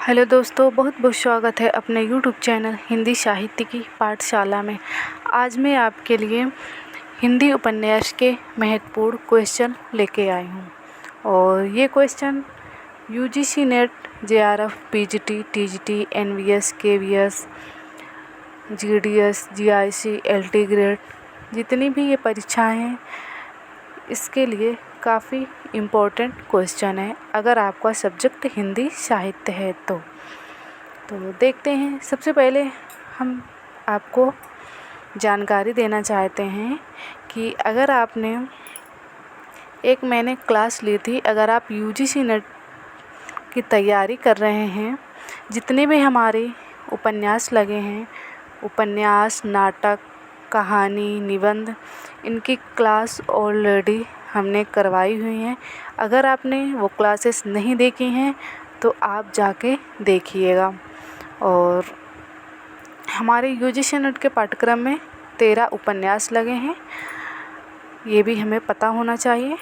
Hello दोस्तों, बहुत बहुत स्वागत है अपने यूट्यूब चैनल हिंदी साहित्य की पाठशाला में। आज मैं आपके लिए हिंदी उपन्यास के महत्वपूर्ण क्वेश्चन लेके आई हूँ और ये question UGC NET, JRF, PGT, TGT, NVS, KVS, GDS, GIC, LT grade, जितनी भी ये परीक्षाएँ हैं इसके लिए काफ़ी इम्पोर्टेंट क्वेश्चन है अगर आपका सब्जेक्ट हिंदी साहित्य है तो देखते हैं। सबसे पहले हम आपको जानकारी देना चाहते हैं कि अगर आपने मैंने क्लास ली थी, अगर आप यूजीसी नेट की तैयारी कर रहे हैं, जितने भी हमारे उपन्यास लगे हैं, उपन्यास, नाटक, कहानी, निबंध, इनकी क्लास ऑलरेडी हमने करवाई हुई हैं। अगर आपने वो क्लासेस नहीं देखी हैं तो आप जाके देखिएगा। और हमारे यूजीसी नेट के पाठ्यक्रम में 13 उपन्यास लगे हैं, ये भी हमें पता होना चाहिए।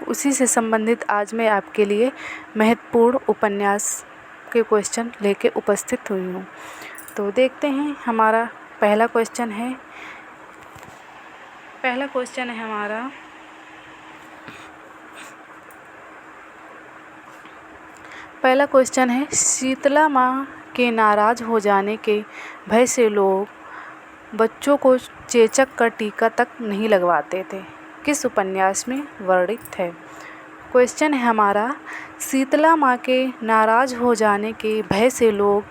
उसी से संबंधित आज मैं आपके लिए महत्वपूर्ण उपन्यास के क्वेश्चन लेके उपस्थित हुई हूँ। तो देखते हैं। हमारा पहला क्वेश्चन है शीतला माँ के नाराज़ हो जाने के भय से लोग बच्चों को चेचक का टीका तक नहीं लगवाते थे, किस उपन्यास में वर्णित है? क्वेश्चन है हमारा, शीतला माँ के नाराज़ हो जाने के भय से लोग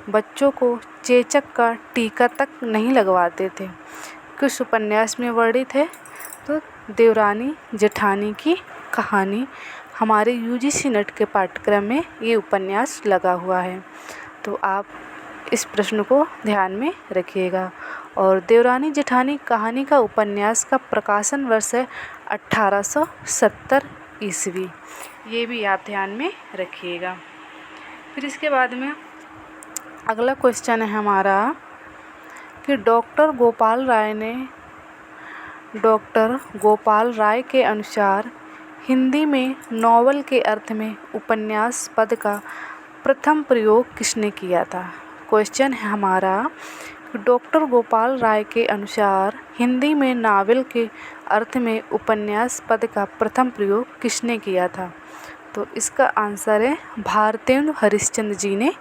बच्चों को चेचक का टीका तक नहीं लगवाते थे, किस उपन्यास में वर्णित है? तो देवरानी जेठानी की कहानी, हमारे यूजीसी नेट के पाठ्यक्रम में ये उपन्यास लगा हुआ है। तो आप इस प्रश्न को ध्यान में रखिएगा। और देवरानी जेठानी कहानी का उपन्यास का प्रकाशन वर्ष है 1870 ईस्वी, ये भी आप ध्यान में रखिएगा। फिर इसके बाद में अगला क्वेश्चन है हमारा कि डॉक्टर गोपाल राय के अनुसार हिंदी में नॉवल के अर्थ में उपन्यास पद का प्रथम प्रयोग किसने किया था? क्वेश्चन है हमारा, डॉक्टर गोपाल राय के अनुसार हिंदी में नावल के अर्थ में उपन्यास पद का प्रथम प्रयोग किसने किया था? तो इसका आंसर है भारतेंदु हरिश्चंद्र जी ने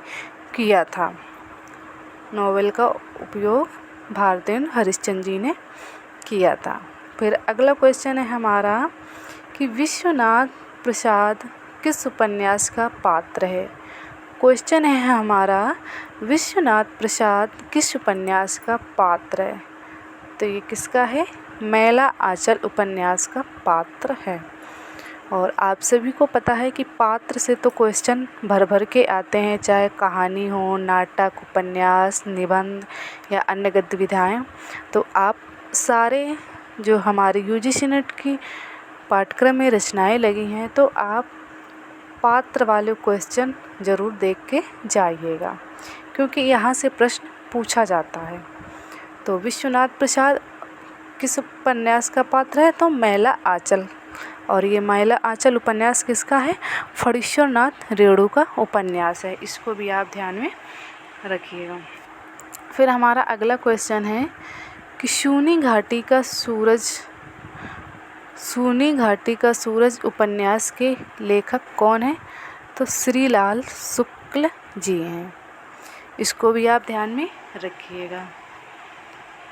किया था। नॉवल का उपयोग भारतेंदु हरिश्चंद्र जी ने किया था। फिर अगला क्वेश्चन है हमारा कि विश्वनाथ प्रसाद किस उपन्यास का पात्र है? क्वेश्चन है हमारा, विश्वनाथ प्रसाद किस उपन्यास का पात्र है? तो ये किसका है? मैला आंचल उपन्यास का पात्र है। और आप सभी को पता है कि पात्र से तो क्वेश्चन भर भर के आते हैं, चाहे कहानी हो, नाटक, उपन्यास, निबंध या अन्य गतिविधियाँ। तो आप सारे जो हमारे यूजीसी नेट की पाठ्यक्रम में रचनाएं लगी हैं, तो आप पात्र वाले क्वेश्चन ज़रूर देख के जाइएगा, क्योंकि यहाँ से प्रश्न पूछा जाता है। तो विश्वनाथ प्रसाद किस उपन्यास का पात्र है? तो मैला आंचल। और ये मैला आंचल उपन्यास किसका है? फणीश्वर नाथ रेणु का उपन्यास है। इसको भी आप ध्यान में रखिएगा। फिर हमारा अगला क्वेश्चन है कि सूनी घाटी का सूरज उपन्यास के लेखक कौन है? तो श्रीलाल शुक्ल जी हैं। इसको भी आप ध्यान में रखिएगा।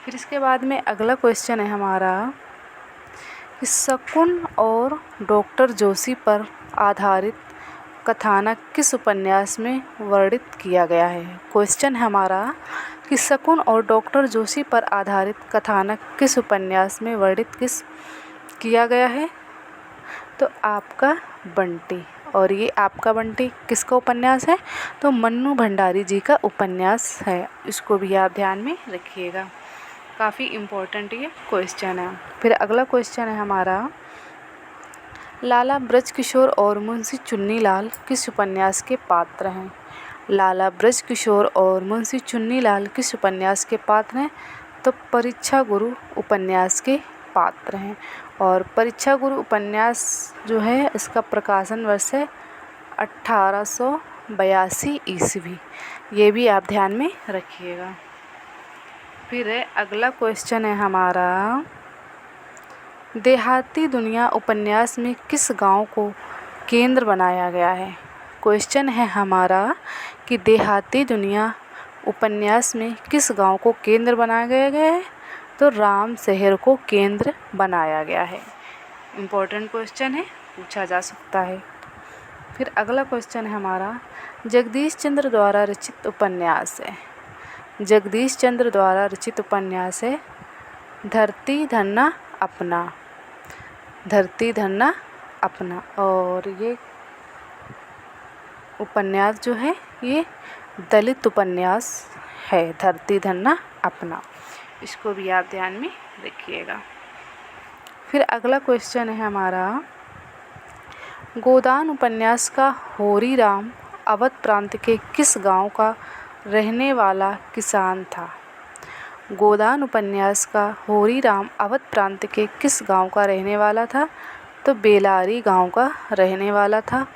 फिर इसके बाद में अगला क्वेश्चन है हमारा कि शकुन और डॉक्टर जोशी पर आधारित कथानक किस उपन्यास में वर्णित किया गया है? क्वेश्चन है हमारा कि शकुन और डॉक्टर जोशी पर आधारित कथानक किस उपन्यास में वर्णित किया गया है? तो आपका बंटी। और ये आपका बंटी किसका उपन्यास है? तो मन्नू भंडारी जी का उपन्यास है। इसको भी आप ध्यान में रखिएगा, काफ़ी इम्पोर्टेंट ये क्वेश्चन है। फिर अगला क्वेश्चन है हमारा, लाला ब्रजकिशोर और मुंशी चुन्नीलाल किस उपन्यास के पात्र हैं? लाला ब्रजकिशोर और मुंशी चुन्नीलाल किस उपन्यास के पात्र हैं? तो परीक्षा गुरु उपन्यास के पात्र हैं। और परीक्षा गुरु उपन्यास जो है इसका प्रकाशन वर्ष है 1800 1882 ईस्वी। ये भी आप ध्यान में रखिएगा। फिर अगला क्वेश्चन है हमारा, देहाती दुनिया उपन्यास में किस गांव को केंद्र बनाया गया है। क्वेश्चन है हमारा कि देहाती दुनिया उपन्यास में किस गांव को केंद्र बनाया गया है। तो राम शहर को केंद्र बनाया गया है। इम्पोर्टेंट क्वेश्चन है, पूछा जा सकता है। फिर अगला क्वेश्चन है हमारा, जगदीश चंद्र द्वारा रचित उपन्यास है। जगदीश चंद्र द्वारा रचित उपन्यास है धरती धरना अपना। धरती धरना अपना। और ये उपन्यास जो है ये दलित उपन्यास है, धरती धरना अपना। इसको भी आप ध्यान में रखिएगा। फिर अगला क्वेश्चन है हमारा, गोदान उपन्यास का होरी राम अवध प्रांत के किस गांव का रहने वाला किसान था। गोदान उपन्यास का होरी राम अवध प्रांत के किस गांव का रहने वाला था। तो बेलारी गांव का रहने वाला था।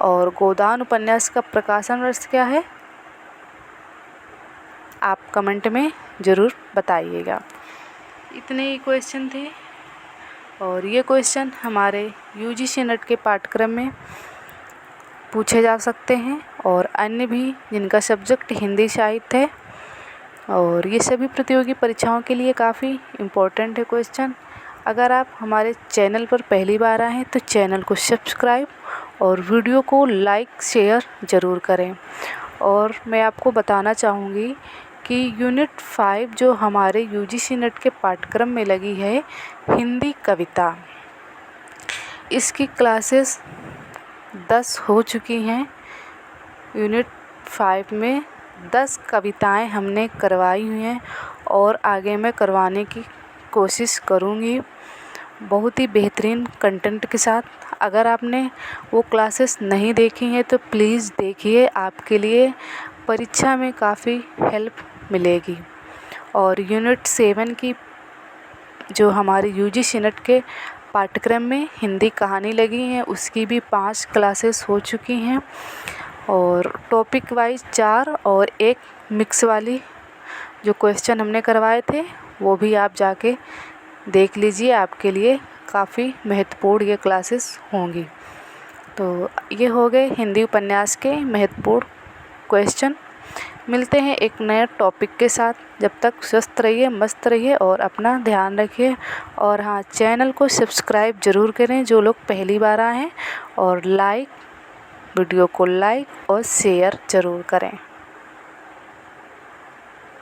और गोदान उपन्यास का प्रकाशन वर्ष क्या है, आप कमेंट में ज़रूर बताइएगा। इतने ही क्वेश्चन थे और ये क्वेश्चन हमारे यूजीसी नेट के पाठ्यक्रम में पूछे जा सकते हैं और अन्य भी जिनका सब्जेक्ट हिंदी साहित्य है। और ये सभी प्रतियोगी परीक्षाओं के लिए काफ़ी इम्पोर्टेंट है क्वेश्चन। अगर आप हमारे चैनल पर पहली बार आए हैं तो चैनल को सब्सक्राइब और वीडियो को लाइक शेयर ज़रूर करें। और मैं आपको बताना चाहूँगी कि यूनिट 5 जो हमारे यूजीसी नेट के पाठ्यक्रम में लगी है हिंदी कविता, इसकी क्लासेस 10 हो चुकी हैं। यूनिट 5 में 10 कविताएं हमने करवाई हुई हैं और आगे मैं करवाने की कोशिश करूँगी बहुत ही बेहतरीन कंटेंट के साथ। अगर आपने वो क्लासेस नहीं देखी हैं तो प्लीज़ देखिए, आपके लिए परीक्षा में काफ़ी हेल्प मिलेगी। और यूनिट 7 की जो हमारी यूजीसी नेट के पाठ्यक्रम में हिंदी कहानी लगी है उसकी भी 5 क्लासेस हो चुकी हैं। और टॉपिक वाइज 4 और एक मिक्स वाली जो क्वेश्चन हमने करवाए थे वो भी आप जाके देख लीजिए, आपके लिए काफ़ी महत्वपूर्ण ये क्लासेस होंगी। तो ये हो गए हिंदी उपन्यास के महत्वपूर्ण क्वेश्चन। मिलते हैं एक नए टॉपिक के साथ। जब तक स्वस्थ रहिए, मस्त रहिए और अपना ध्यान रखिए। और हाँ, चैनल को सब्सक्राइब ज़रूर करें जो लोग पहली बार आए हैं, और वीडियो को लाइक और शेयर ज़रूर करें।